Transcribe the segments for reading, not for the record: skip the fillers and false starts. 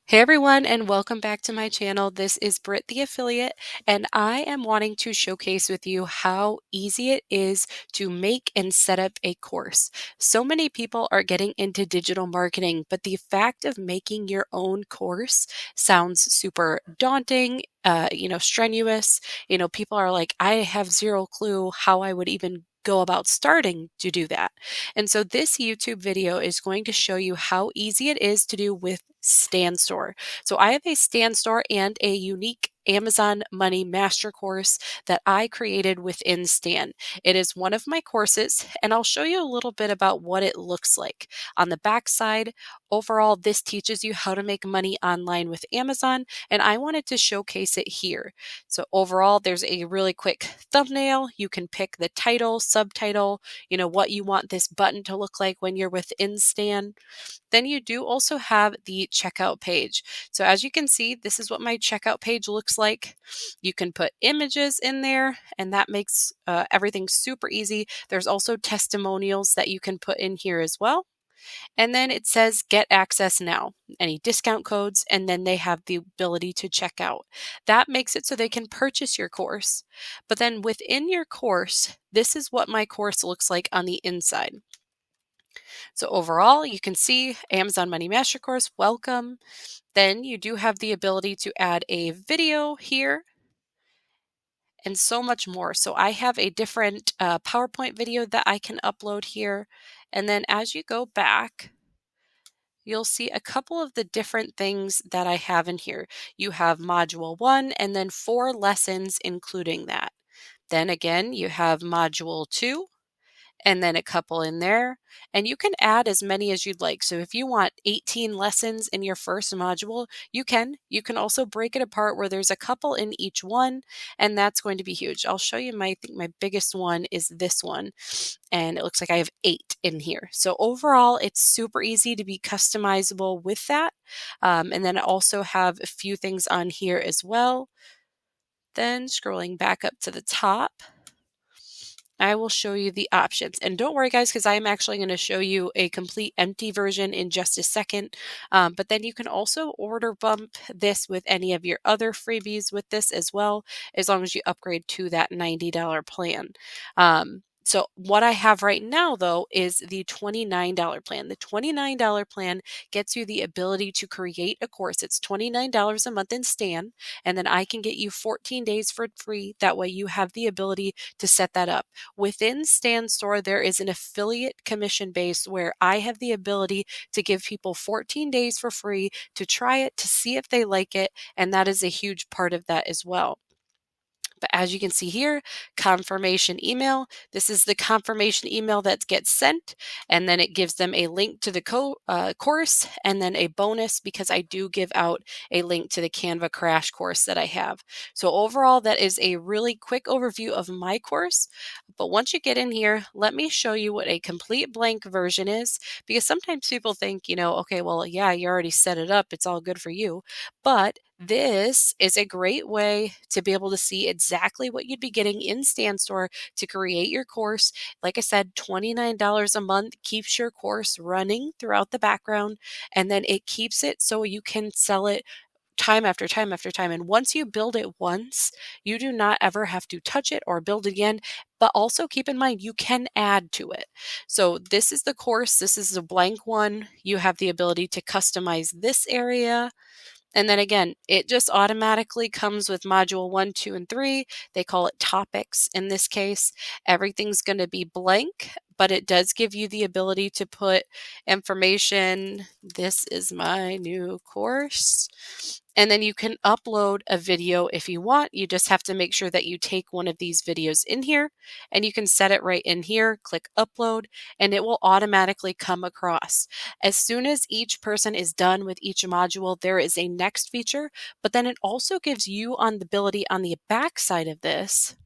Hey everyone, and welcome back to my channel. This is Britt the Affiliate, and I am wanting to showcase with you how easy it is to make and set up a course. So many people are getting into digital marketing, but the fact of making your own course sounds super daunting, strenuous. People are like, I have zero clue how I would even go about starting to do that. And so this YouTube video is going to show you how easy it is to do with StanStore. So I have a StanStore and a unique Amazon Money Master course that I created within Stan. It is one of my courses, and I'll show you a little bit about what it looks like. On the back side, overall, this teaches you how to make money online with Amazon, and I wanted to showcase it here. So overall, there's a really quick thumbnail. You can pick the title, subtitle, what you want this button to look like when you're within Stan. Then you do also have the checkout page. So as you can see, this is what my checkout page looks like. You can put images in there, and that makes everything super easy. There's also testimonials that you can put in here as well. And then it says get access now, any discount codes, and then they have the ability to check out. That makes it so they can purchase your course. But then within your course, this is what my course looks like on the inside. So overall, you can see Amazon Money Master Course, welcome. Then you do have the ability to add a video here and so much more. So I have a different PowerPoint video that I can upload here. And then as you go back, you'll see a couple of the different things that I have in here. You have module 1 and then 4 lessons including that. Then again, you have module 2 and then a couple in there. And you can add as many as you'd like. So if you want 18 lessons in your first module, you can. You can also break it apart where there's a couple in each one, and that's going to be huge. I'll show you I think my biggest one is this one, and it looks like I have 8 in here. So overall, it's super easy to be customizable with that. And then I also have a few things on here as well. Then scrolling back up to the top, I will show you the options. And don't worry, guys, because I'm actually going to show you a complete empty version in just a second. But then you can also order bump this with any of your other freebies with this as well, as long as you upgrade to that $90 plan. So what I have right now, though, is the $29 plan. The $29 plan gets you the ability to create a course. It's $29 a month in Stan, and then I can get you 14 days for free. That way you have the ability to set that up. Within StanStore, there is an affiliate commission base where I have the ability to give people 14 days for free to try it, to see if they like it, and that is a huge part of that as well. But as you can see here, confirmation email. This is the confirmation email that gets sent, and then it gives them a link to the course and then a bonus because I do give out a link to the Canva crash course that I have. So overall, that is a really quick overview of my course. But once you get in here, let me show you what a complete blank version is, because sometimes people think, okay, well, yeah, you already set it up. It's all good for you. But this is a great way to be able to see exactly what you'd be getting in StanStore to create your course. Like I said, $29 a month keeps your course running throughout the background, and then it keeps it so you can sell it time after time after time. And once you build it once, you do not ever have to touch it or build again. But also keep in mind, you can add to it. So this is the course. This is a blank one. You have the ability to customize this area. And then again, it just automatically comes with module 1, 2, and 3. They call it topics in this case. Everything's going to be blank, but it does give you the ability to put information. This is my new course. And then you can upload a video if you want. You just have to make sure that you take one of these videos in here, and you can set it right in here, click upload, and it will automatically come across. As soon as each person is done with each module, there is a next feature, but then it also gives you on the ability on the back side of this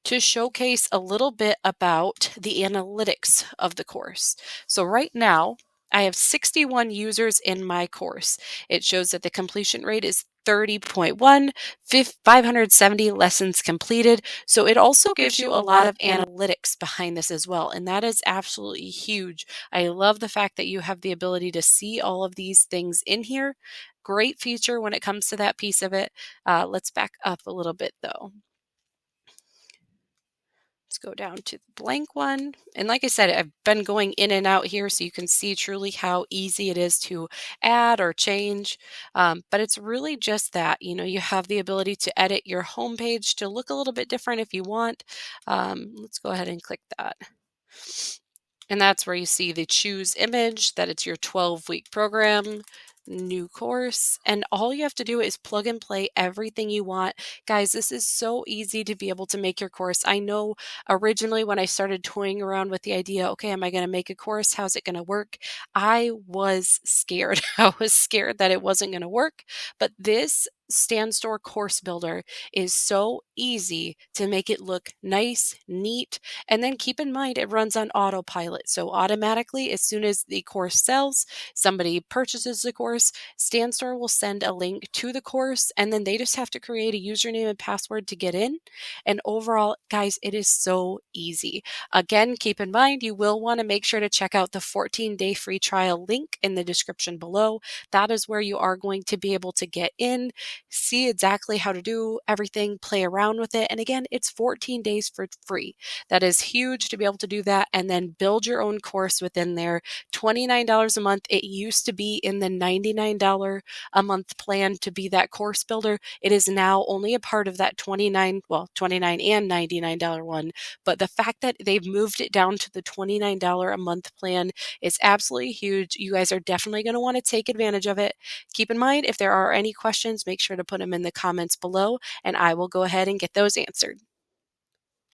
to showcase a little bit about the analytics of the course. So right now, I have 61 users in my course. It shows that the completion rate is 30.1, 570 lessons completed. So it also gives you a lot of analytics behind this as well. And that is absolutely huge. I love the fact that you have the ability to see all of these things in here. Great feature when it comes to that piece of it. Let's back up a little bit though. Let's go down to the blank one. And like I said, I've been going in and out here so you can see truly how easy it is to add or change. But it's really just that, you have the ability to edit your homepage to look a little bit different if you want. Let's go ahead and click that. And that's where you see the choose image, that it's your 12-week program, new course, and all you have to do is plug and play everything you want. Guys, this is so easy to be able to make your course. I know originally when I started toying around with the idea, okay, am I going to make a course? How's it going to work? I was scared. I was scared that it wasn't going to work, but this StanStore course builder is so easy to make it look nice, neat, and then keep in mind it runs on autopilot. So automatically, as soon as the course sells, somebody purchases the course, StanStore will send a link to the course, and then they just have to create a username and password to get in. And overall, guys, it is so easy. Again, keep in mind you will want to make sure to check out the 14-day free trial link in the description below. That is where you are going to be able to get in, see exactly how to do everything, play around with it. And again, it's 14 days for free. That is huge to be able to do that and then build your own course within there. $29 a month. It used to be in the $99 a month plan to be that course builder. It is now only a part of that 29 and $99 one. But the fact that they've moved it down to the $29 a month plan is absolutely huge. You guys are definitely going to want to take advantage of it. Keep in mind, if there are any questions, make sure to put them in the comments below and I will go ahead and get those answered.